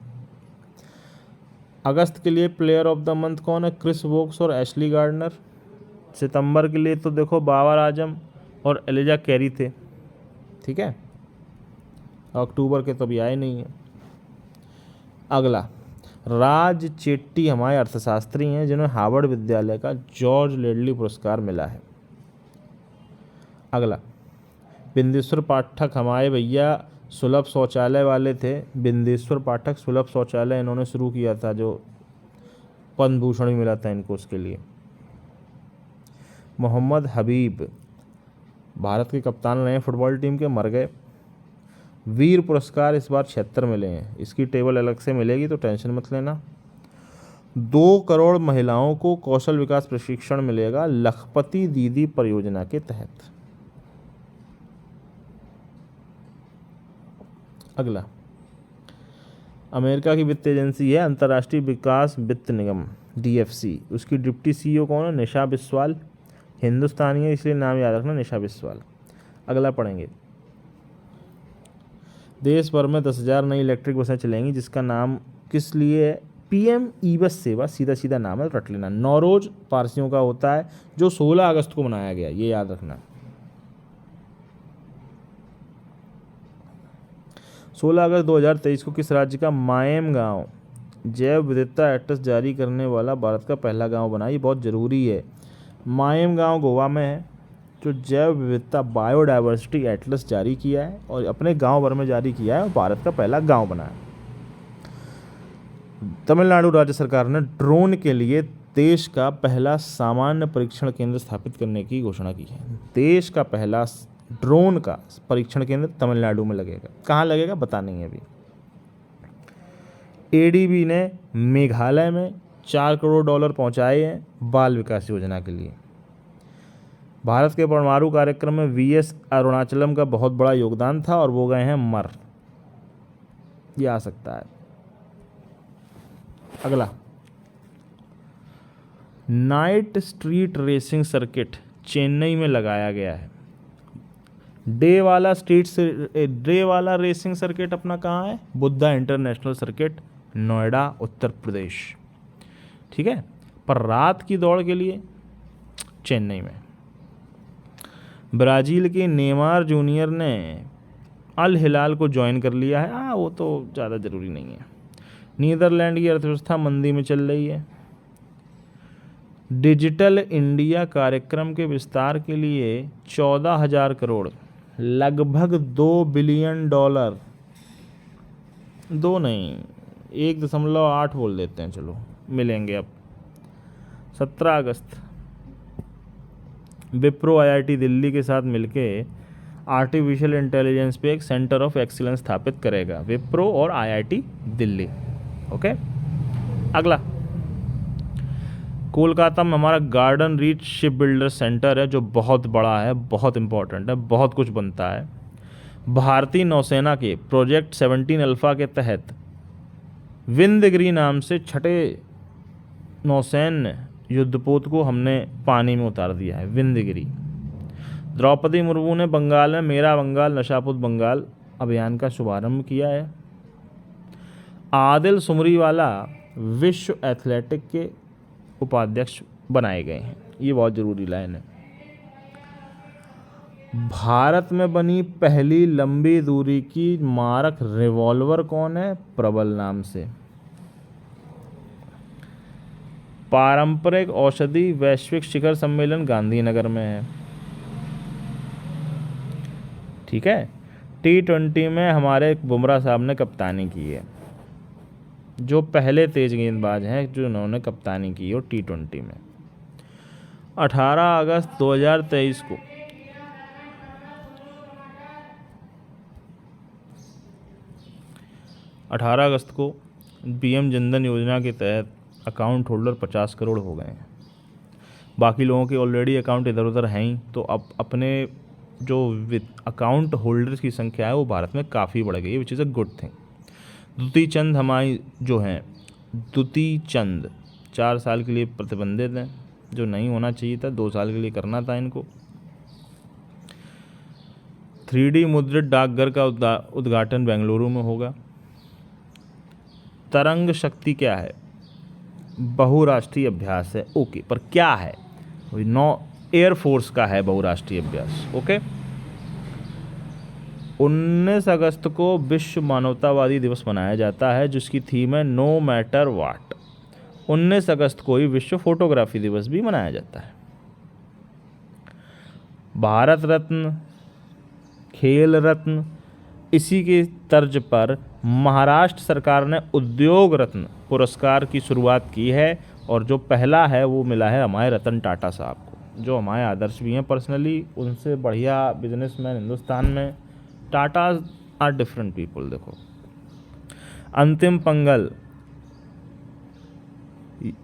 अगस्त के लिए प्लेयर ऑफ द मंथ कौन है? क्रिस वोक्स और एशली गार्डनर। सितंबर के लिए तो देखो बाबर आजम और एलिजा कैरी थे, ठीक है। अक्टूबर के तो अभी आए नहीं है। अगला, राज चेट्टी हमारे अर्थशास्त्री हैं जिन्हें हार्वर्ड विद्यालय का जॉर्ज लेडली पुरस्कार मिला है। अगला, बिंदेश्वर पाठक हमारे भैया सुलभ शौचालय वाले थे। बिंदेश्वर पाठक सुलभ शौचालय इन्होंने शुरू किया था, जो पद्म भूषण भी मिला था इनको उसके लिए। मोहम्मद हबीब भारत के कप्तान रहे फुटबॉल टीम के, मर गए। वीर पुरस्कार इस बार 76 मिले हैं। इसकी टेबल अलग से मिलेगी तो टेंशन मत लेना। 2 करोड़ महिलाओं को कौशल विकास प्रशिक्षण मिलेगा लखपति दीदी परियोजना के तहत। अगला, अमेरिका की वित्त एजेंसी है अंतर्राष्ट्रीय विकास वित्त निगम DFC। उसकी डिप्टी CEO कौन है? निशा बिस्वाल। हिंदुस्तानी है इसलिए नाम याद रखना, निशा बिस्वाल। अगला पढ़ेंगे, देश भर में 10,000 नई इलेक्ट्रिक बसें चलेंगी, जिसका नाम किस लिए है? PM ई बस सेवा, सीधा सीधा नाम है, रट लेना। नौरोज पारसियों का होता है जो 16 अगस्त को मनाया गया, ये याद रखना। 16 अगस्त 2023 को किस राज्य का मायम गांव जैव विविधता एटलस जारी करने वाला भारत का पहला गांव बना? ये बहुत ज़रूरी है। मायम गांव गोवा में है, जो जैव विविधता बायोडाइवर्सिटी एटलस जारी किया है और अपने गांव भर में जारी किया है और भारत का पहला गांव बना है। तमिलनाडु राज्य सरकार ने ड्रोन के लिए देश का पहला सामान्य परीक्षण केंद्र स्थापित करने की घोषणा की है। देश का पहला ड्रोन का परीक्षण केंद्र तमिलनाडु में लगेगा। कहाँ लगेगा बता नहीं है अभी। ADB ने मेघालय में $4 करोड़ पहुंचाए हैं बाल विकास योजना के लिए। भारत के परमाणु कार्यक्रम में VS अरुणाचलम का बहुत बड़ा योगदान था और वो गए हैं मर। ये आ सकता है। अगला, night street racing circuit Chennai में लगाया गया है। डे वाला रेसिंग सर्किट अपना कहाँ है? बुद्धा इंटरनेशनल सर्किट, नोएडा, उत्तर प्रदेश, ठीक है। पर रात की दौड़ के लिए चेन्नई में। ब्राज़ील के नेमार जूनियर ने अल हिलाल को ज्वाइन कर लिया है। वो तो ज़्यादा ज़रूरी नहीं है। नीदरलैंड की अर्थव्यवस्था मंदी में चल रही है। डिजिटल इंडिया कार्यक्रम के विस्तार के लिए 14,000 करोड़, लगभग $2 बिलियन, 2 नहीं 1.8 बोल देते हैं, चलो मिलेंगे अब। 17 अगस्त विप्रो IIT दिल्ली के साथ मिलके आर्टिफिशियल इंटेलिजेंस पे एक सेंटर ऑफ एक्सीलेंस स्थापित करेगा। विप्रो और IIT दिल्ली, ओके। अगला, कोलकाता में हमारा garden reach ship builder centre है, जो बहुत बड़ा है, बहुत इंपॉर्टेंट है, बहुत कुछ बनता है। भारतीय नौसेना के प्रोजेक्ट 17 अल्फा के तहत विंध्यगिरि नाम से 6ठे नौसैन्य युद्धपोत को हमने पानी में उतार दिया है, विंध्यगिरि। द्रौपदी मुर्मू ने बंगाल में मेरा बंगाल नशामुक्त बंगाल अभियान का शुभारंभ किया है। आदिल सुमरीवाला विश्व एथलेटिक के उपाध्यक्ष बनाए गए हैं। ये बहुत ज़रूरी लाइन है। भारत में बनी पहली लंबी दूरी की मारक रिवॉल्वर कौन है? प्रबल नाम से। पारंपरिक औषधि वैश्विक शिखर सम्मेलन गांधीनगर में है, ठीक है। T20 में हमारे बुमराह साहब ने कप्तानी की है, जो पहले तेज गेंदबाज हैं जो उन्होंने कप्तानी की हो T20 में। 18 अगस्त 2023 को 18 अगस्त को PM जनधन योजना के तहत अकाउंट होल्डर 50 करोड़ हो गए हैं। बाकी लोगों के ऑलरेडी अकाउंट इधर उधर हैं ही, तो अब अपने जो अकाउंट होल्डर्स की संख्या है वो भारत में काफ़ी बढ़ गई है, which is a good thing. Dutee Chand हमारी जो हैं, दुती चंद 4 साल के लिए प्रतिबंधित हैं, जो नहीं होना चाहिए था, 2 साल के लिए करना था इनको। 3D मुद्रित डाकघर का उद्घाटन बेंगलुरु में होगा। तरंग शक्ति क्या है? बहुराष्ट्रीय अभ्यास है। ओके, पर क्या है? नौ एयरफोर्स का है बहुराष्ट्रीय अभ्यास। ओके। 19 अगस्त को विश्व मानवतावादी दिवस मनाया जाता है, जिसकी थीम है नो मैटर वाट। 19 अगस्त को ही विश्व फोटोग्राफी दिवस भी मनाया जाता है। भारत रत्न, खेल रत्न, इसी के तर्ज पर महाराष्ट्र सरकार ने उद्योग रत्न पुरस्कार की शुरुआत की है, और जो पहला है वो मिला है हमारे रतन टाटा साहब को, जो हमारे आदर्श भी हैं पर्सनली। उनसे बढ़िया बिजनेसमैन हिंदुस्तान में, टाटा आर डिफरेंट पीपल। देखो, अंतिम पंगल,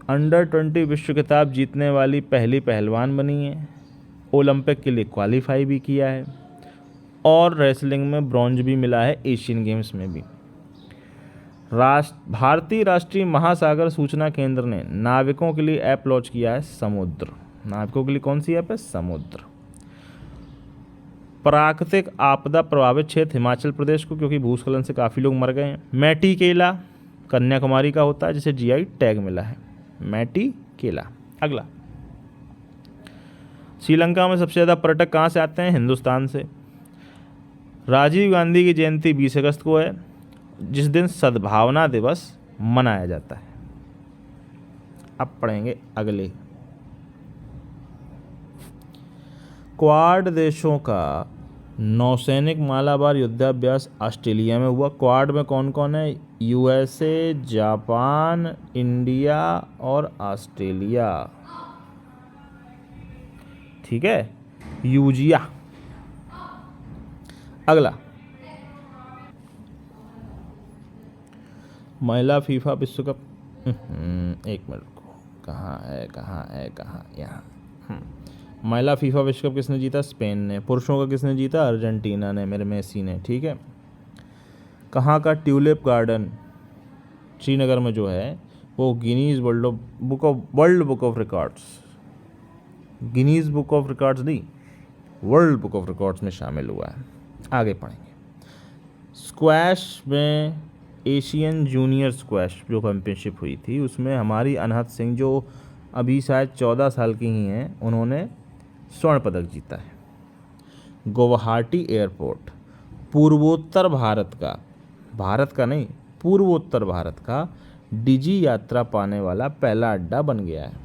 अंडर 20 विश्व खिताब जीतने वाली पहली पहलवान बनी है, ओलंपिक के लिए क्वालिफाई भी किया है, और रेसलिंग में ब्रॉन्ज भी मिला है एशियन गेम्स में भी। भारतीय राष्ट्रीय महासागर सूचना केंद्र ने नाविकों के लिए ऐप लॉन्च किया है समुद्र। नाविकों के लिए कौन सी ऐप है? समुद्र। प्राकृतिक आपदा प्रभावित क्षेत्र हिमाचल प्रदेश को, क्योंकि भूस्खलन से काफ़ी लोग मर गए हैं। मैटी केला कन्याकुमारी का होता है, जिसे जीआई टैग मिला है, मैटी केला। अगला, श्रीलंका में सबसे ज़्यादा पर्यटक कहाँ से आते हैं? हिंदुस्तान से। राजीव गांधी की जयंती 20 अगस्त को है, जिस दिन सद्भावना दिवस मनाया जाता है। अब पढ़ेंगे अगले। क्वाड देशों का नौसैनिक मालाबार युद्धाभ्यास ऑस्ट्रेलिया में हुआ। क्वाड में कौन कौन है? यूएसए, जापान, इंडिया और ऑस्ट्रेलिया। ठीक है, यूजिया। अगला, महिला फीफा विश्व कप। एक मिनट को, कहाँ है यहाँ। महिला फीफा विश्व कप किसने जीता? स्पेन ने। पुरुषों का किसने जीता? अर्जेंटीना ने, मेरे मेसी ने। ठीक है। कहाँ का ट्यूलिप गार्डन? श्रीनगर में जो है वो Guinness world book of records, Guinness book of records नहीं, वर्ल्ड बुक ऑफ रिकॉर्ड्स में शामिल हुआ है। आगे पढ़ेंगे। स्क्वैश में एशियन जूनियर स्क्वैश जो चैम्पियनशिप हुई थी, उसमें हमारी अनहत सिंह, जो अभी शायद 14 साल की ही हैं, उन्होंने स्वर्ण पदक जीता है। गुवाहाटी एयरपोर्ट पूर्वोत्तर भारत का नहीं, पूर्वोत्तर भारत का डिजी यात्रा पाने वाला पहला अड्डा बन गया है।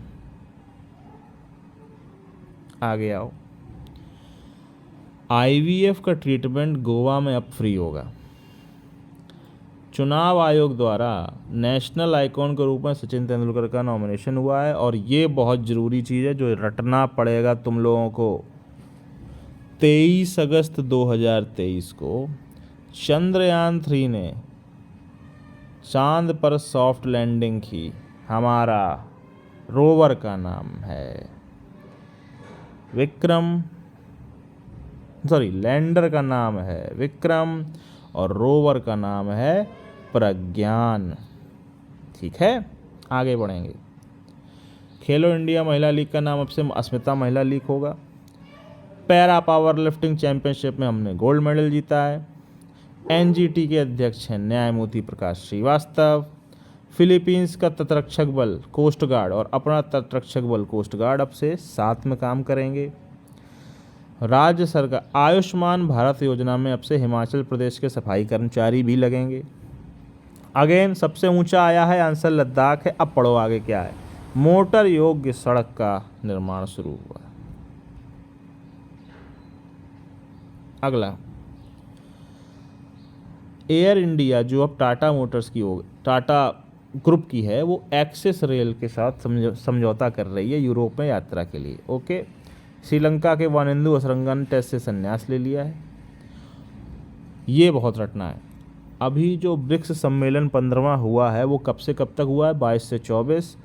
आगे आओ। आईवीएफ का ट्रीटमेंट गोवा में अब फ्री होगा। चुनाव आयोग द्वारा नेशनल आइकॉन के रूप में सचिन तेंदुलकर का नॉमिनेशन हुआ है, और ये बहुत ज़रूरी चीज़ है जो रटना पड़ेगा तुम लोगों को। 23 अगस्त 2023 को चंद्रयान 3 ने चांद पर सॉफ्ट लैंडिंग की। हमारा रोवर का नाम है विक्रम, लैंडर का नाम है विक्रम, और रोवर का नाम है प्रज्ञान। ठीक है, आगे बढ़ेंगे। खेलो इंडिया महिला लीग का नाम अब से अस्मिता महिला लीग होगा। पैरा पावर लिफ्टिंग चैंपियनशिप में हमने गोल्ड मेडल जीता है। एनजीटी के अध्यक्ष हैं न्यायमूर्ति प्रकाश श्रीवास्तव। फिलीपींस का तटरक्षक बल कोस्ट गार्ड और अपना तटरक्षक बल कोस्ट गार्ड अब से साथ में काम करेंगे। राज्य सरकार आयुष्मान भारत योजना में अब से हिमाचल प्रदेश के सफाई कर्मचारी भी लगेंगे। अगेन सबसे ऊंचा आया है आंसर लद्दाख है। अब पढ़ो आगे क्या है। मोटर योग्य सड़क का निर्माण शुरू हुआ। अगला, एयर इंडिया जो अब टाटा मोटर्स की हो, टाटा ग्रुप की है, वो एक्सिस रेल के साथ समझौता कर रही है यूरोप में यात्रा के लिए। ओके। श्रीलंका के वानिंदु असरंगन टेस्ट से संन्यास ले लिया है। ये बहुत रटना है। अभी जो ब्रिक्स सम्मेलन 15वां हुआ है वो कब से कब तक हुआ है? 22 से 24।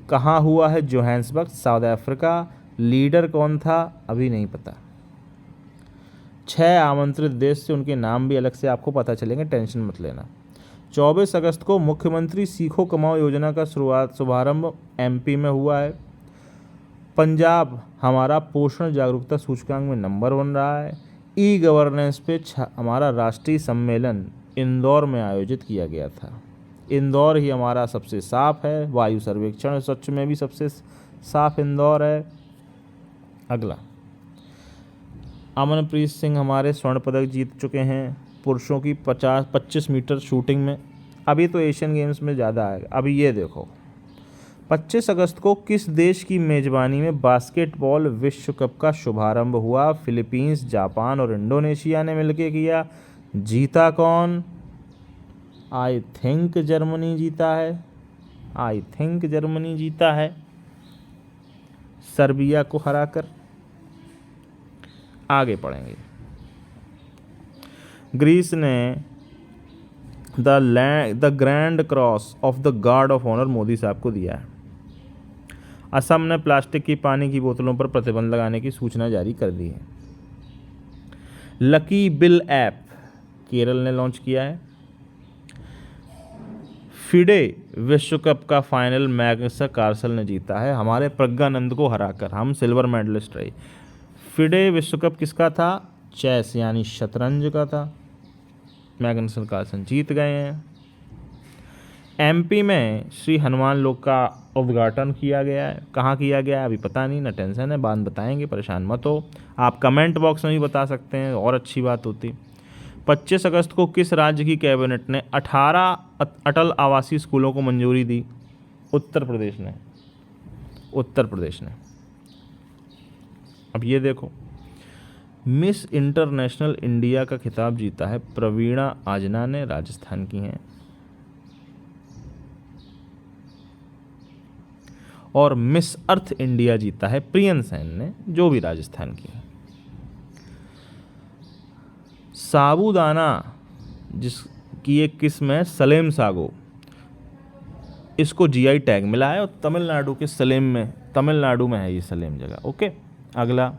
कहाँ हुआ है? Johannesburg, south Africa. लीडर कौन था? अभी नहीं पता। 6 आमंत्रित देश से उनके नाम भी अलग से आपको पता चलेंगे, टेंशन मत लेना। 24 अगस्त को मुख्यमंत्री सीखो कमाओ योजना का शुभारंभ एमपी में हुआ है। पंजाब हमारा पोषण जागरूकता सूचकांक में नंबर 1 रहा है। ई गवर्नेंस पे हमारा राष्ट्रीय सम्मेलन इंदौर में आयोजित किया गया था। इंदौर ही हमारा सबसे साफ है। वायु सर्वेक्षण स्वच्छ में भी सबसे साफ इंदौर है। अगला, अमनप्रीत सिंह हमारे स्वर्ण पदक जीत चुके हैं पुरुषों की 25 मीटर शूटिंग में। अभी तो एशियन गेम्स में ज़्यादा आएगा। अभी ये देखो, 25 अगस्त को किस देश की मेज़बानी में बास्केटबॉल विश्व कप का शुभारंभ हुआ? फिलीपींस, जापान और इंडोनेशिया ने मिलकर किया। जीता कौन? आई थिंक जर्मनी जीता है सर्बिया को हराकर। आगे पढ़ेंगे। ग्रीस ने the grand cross of the guard of honour Modi साहब को दिया है। असम ने प्लास्टिक की पानी की बोतलों पर प्रतिबंध लगाने की सूचना जारी कर दी है। लकी बिल ऐप केरल ने लॉन्च किया है। फिडे विश्व कप का फाइनल मैग्नस कार्लसन ने जीता है हमारे प्रज्ञानंद को हराकर। हम सिल्वर मेडलिस्ट रहे। फिडे विश्व कप किसका था? चेस यानी शतरंज का था। मैग्नस कार्लसन जीत गए हैं। एमपी में श्री हनुमान लोक का उद्घाटन किया गया है। कहाँ किया गया है अभी पता नहीं, ना टेंशन है, बाद बताएंगे, परेशान मत हो। आप कमेंट बॉक्स में भी बता सकते हैं और अच्छी बात होती। 25 अगस्त को किस राज्य की कैबिनेट ने 18 अटल आवासीय स्कूलों को मंजूरी दी? उत्तर प्रदेश ने। अब ये देखो, मिस इंटरनेशनल इंडिया का खिताब जीता है प्रवीणा आजना ने, राजस्थान की हैं। और मिस अर्थ इंडिया जीता है प्रियन सेन ने, जो भी राजस्थान की है। साबूदाना जिसकी एक किस्म है सलेम सागो, इसको जीआई टैग मिला है और तमिलनाडु में है ये सलेम जगह। ओके। अगला,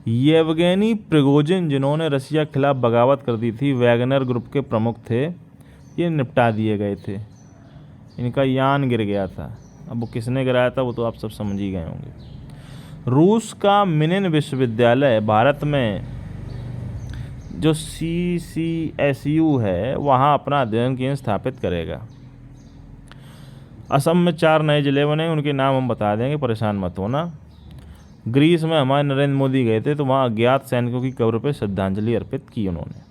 येवगेनी प्रिगोजिन जिन्होंने रसिया के खिलाफ बगावत कर दी थी, वैगनर ग्रुप के प्रमुख थे, ये निपटा दिए गए थे। इनका यान गिर गया था। अब वो किसने गिराया था वो तो आप सब समझ ही गए होंगे। रूस का मिनिन विश्वविद्यालय भारत में जो CCSU है वहाँ अपना अध्ययन केंद्र स्थापित करेगा। असम में 4 नए जिले बने, उनके नाम हम बता देंगे, परेशान मत होना। ग्रीस में हमारे नरेंद्र मोदी गए थे तो वहाँ अज्ञात सैनिकों की कब्र पर श्रद्धांजलि अर्पित की उन्होंने।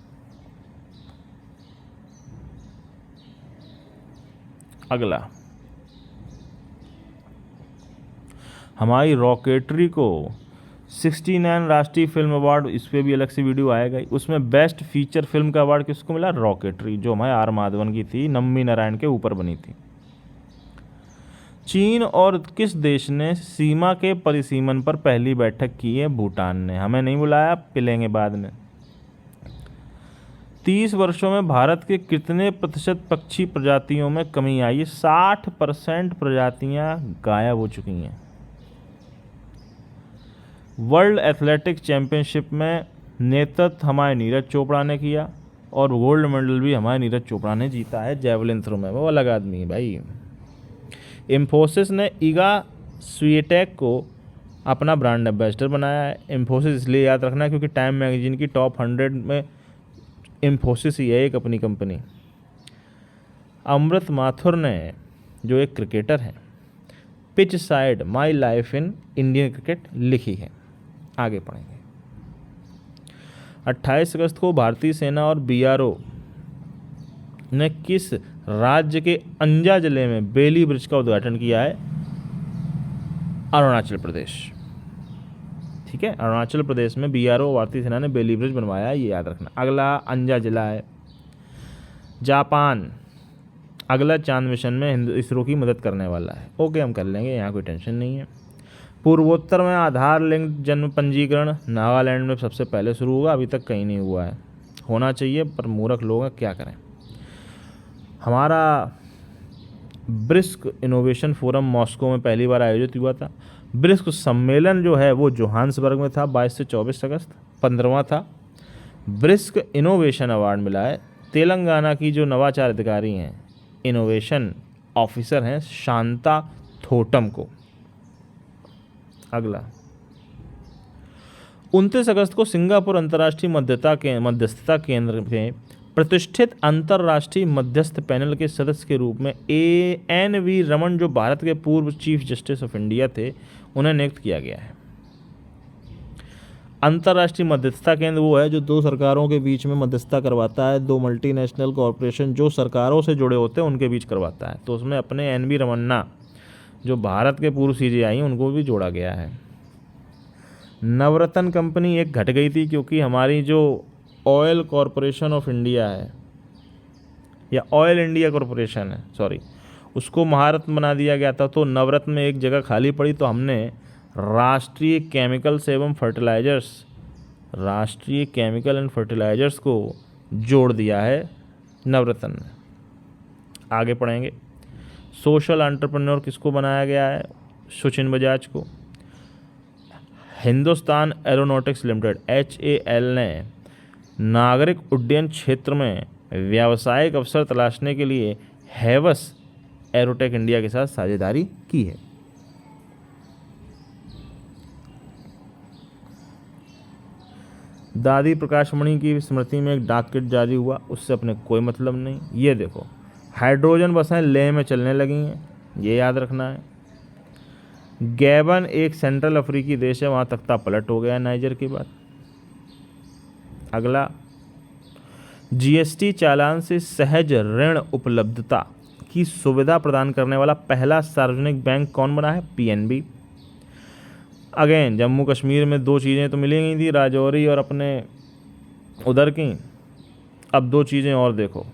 अगला, हमारी रॉकेटरी को 69 राष्ट्रीय फिल्म अवार्ड, इस पर भी अलग से वीडियो आएगा। उसमें बेस्ट फीचर फिल्म का अवार्ड किसको मिला? रॉकेटरी, जो हमारे आर माधवन की थी, नम्मी नारायण के ऊपर बनी थी। चीन और किस देश ने सीमा के परिसीमन पर पहली बैठक की है? भूटान ने। हमें नहीं बुलाया, पिलेंगे बाद में। 30 वर्षों में भारत के कितने प्रतिशत पक्षी प्रजातियों में कमी आई है? 60% प्रजातियां गायब हो चुकी हैं। वर्ल्ड एथलेटिक्स चैंपियनशिप में नेतृत्व हमारे नीरज चोपड़ा ने किया और गोल्ड मेडल भी हमारे नीरज चोपड़ा ने जीता है जेवलिन थ्रो में। वो अलग आदमी है भाई। इन्फोसिस ने ईगा स्वीटेक को अपना ब्रांड एम्बेसडर बनाया है। इन्फोसिस इसलिए याद रखना क्योंकि टाइम मैगजीन की टॉप 100 में इन्फोसिस ही है एक अपनी कंपनी। अमृत माथुर ने, जो एक क्रिकेटर हैं, pitch side my life in Indian cricket लिखी है। आगे पढ़ेंगे। 28 अगस्त को भारतीय सेना और BRO ने किस राज्य के अंजा जिले में बेली ब्रिज का उद्घाटन किया है? अरुणाचल प्रदेश। ठीक है, अरुणाचल प्रदेश में BRO भारतीय सेना ने बेली ब्रिज बनवाया है, ये याद रखना। अगला अंजा जिला है। जापान अगला चांद मिशन में इसरो की मदद करने वाला है। ओके, हम कर लेंगे, यहाँ कोई टेंशन नहीं है। पूर्वोत्तर में आधार लिंक जन्म पंजीकरण नागालैंड में सबसे पहले शुरू होगा, अभी तक कहीं नहीं हुआ है। होना चाहिए पर मूर्ख लोग हैं, क्या करें। हमारा ब्रिस्क इनोवेशन फोरम मॉस्को में पहली बार आयोजित हुआ था। ब्रिस्क सम्मेलन जो है वो जोहान्सबर्ग में था 22 से 24 अगस्त, 15वां था। ब्रिस्क इनोवेशन अवार्ड मिला है तेलंगाना की जो नवाचार अधिकारी हैं, इनोवेशन ऑफिसर हैं, शांता थोटम को। अगला 29 अगस्त को सिंगापुर अंतर्राष्ट्रीय मध्यस्थता केंद्र के प्रतिष्ठित अंतर्राष्ट्रीय मध्यस्थ पैनल के सदस्य के रूप में एन.वी. रमन, जो भारत के पूर्व चीफ जस्टिस ऑफ इंडिया थे, उन्हें नियुक्त किया गया है। अंतर्राष्ट्रीय मध्यस्थता केंद्र वो है जो दो सरकारों के बीच में मध्यस्थता करवाता है, दो मल्टीनेशनल कॉरपोरेशन जो सरकारों से जुड़े होते हैं उनके बीच करवाता है। तो उसमें अपने एन.वी. रमन्ना जो भारत के पूर्व सीजेआई हैं उनको भी जोड़ा गया है। नवरत्न कंपनी एक घट गई थी क्योंकि हमारी जो ऑयल कॉरपोरेशन ऑफ इंडिया है या ऑयल इंडिया कॉरपोरेशन है, सॉरी, उसको महारत्न बना दिया गया था। तो नवरत्न में एक जगह खाली पड़ी तो हमने राष्ट्रीय केमिकल एंड फर्टिलाइजर्स को जोड़ दिया है नवरत्न में। आगे पढ़ेंगे। सोशल एंटरप्रेन्योर किसको बनाया गया है? सचिन बजाज को। हिंदुस्तान एरोनॉटिक्स लिमिटेड HAL ने नागरिक उड्डयन क्षेत्र में व्यावसायिक अवसर तलाशने के लिए हैवस एरोटेक इंडिया के साथ साझेदारी की है। दादी प्रकाशमणि की स्मृति में एक डाक टिकट जारी हुआ, उससे अपने कोई मतलब नहीं। ये देखो, हाइड्रोजन बसें लेह में चलने लगी हैं, ये याद रखना है। गैबन एक सेंट्रल अफ्रीकी देश है, वहाँ तख्ता पलट हो गया नाइजर की बात। अगला, GST चालान से सहज ऋण उपलब्धता की सुविधा प्रदान करने वाला पहला सार्वजनिक बैंक कौन बना है? PNB। अगेन जम्मू कश्मीर में दो चीज़ें तो मिली गई थी, राजौरी और अपने उधर की। अब दो चीज़ें और देखो,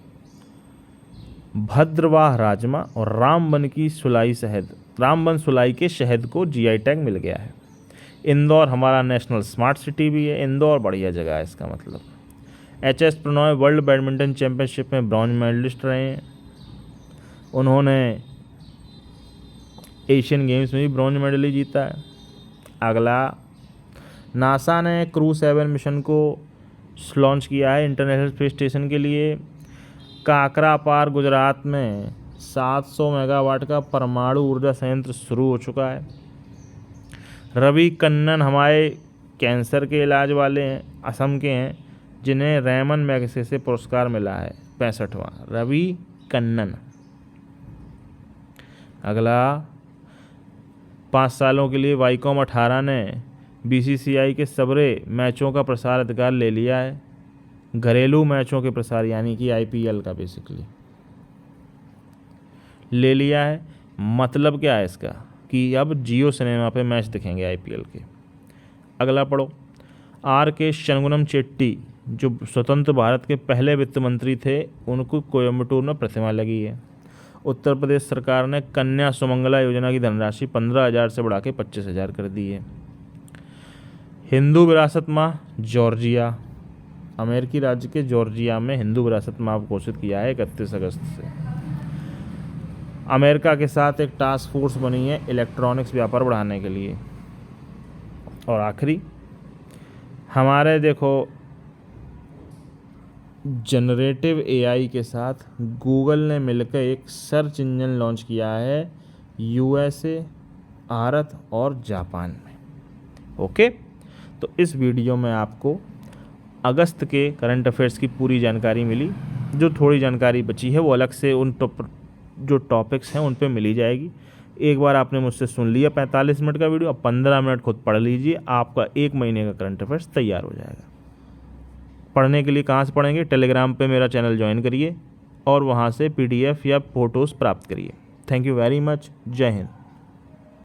भद्रवाह राजमा और रामबन सुलाई के शहद को GI टैग मिल गया है। इंदौर हमारा नेशनल स्मार्ट सिटी भी है, इंदौर बढ़िया जगह है इसका मतलब। HS Prannoy world badminton championship में ब्रॉन्ज मेडलिस्ट रहे हैं। उन्होंने एशियन गेम्स में भी ब्रॉन्ज मेडल ही जीता है। अगला, नासा ने क्रू 7 मिशन को लॉन्च किया है इंटरनेशनल स्पेस स्टेशन के लिए। काकरापार गुजरात में 700 मेगावाट का परमाणु ऊर्जा संयंत्र शुरू हो चुका है। रवि कन्नन हमारे कैंसर के इलाज वाले हैं, असम के हैं, जिन्हें रैमन मैगसेसे पुरस्कार मिला है, 65वां, रवि कन्नन। अगला, 5 सालों के लिए वाईकॉम 18 ने BCCI के सबरे मैचों का प्रसार अधिकार ले लिया है, घरेलू मैचों के प्रसार यानी कि IPL का बेसिकली ले लिया है। मतलब क्या है इसका कि अब जियो सिनेमा पे मैच दिखेंगे IPL के। अगला पढ़ो, R.K. शनगुनम चेट्टी जो स्वतंत्र भारत के पहले वित्त मंत्री थे, उनको कोयम्बटूर में प्रतिमा लगी है। उत्तर प्रदेश सरकार ने कन्या सुमंगला योजना की धनराशि 15,000 से बढ़ा के 25,000 कर दी है। हिंदू विरासत माह जॉर्जिया, अमेरिकी राज्य के जॉर्जिया में हिंदू विरासत माह घोषित किया है 31 अगस्त से। अमेरिका के साथ एक टास्क फोर्स बनी है इलेक्ट्रॉनिक्स व्यापार बढ़ाने के लिए। और आखिरी, हमारे देखो जनरेटिव AI के साथ गूगल ने मिलकर एक सर्च इंजन लॉन्च किया है USA, भारत और जापान में। ओके, तो इस वीडियो में आपको अगस्त के करंट अफेयर्स की पूरी जानकारी मिली। जो थोड़ी जानकारी बची है वो अलग से उन जो टॉपिक्स हैं उन पे मिली जाएगी। एक बार आपने मुझसे सुन लिया 45 मिनट का वीडियो, अब 15 मिनट खुद पढ़ लीजिए, आपका 1 महीने का करंट अफेयर्स तैयार हो जाएगा। पढ़ने के लिए कहाँ से पढ़ेंगे? टेलीग्राम पे मेरा चैनल ज्वाइन करिए और वहाँ से PDF या फ़ोटोज़ प्राप्त करिए। Thank you very much. जय हिंद।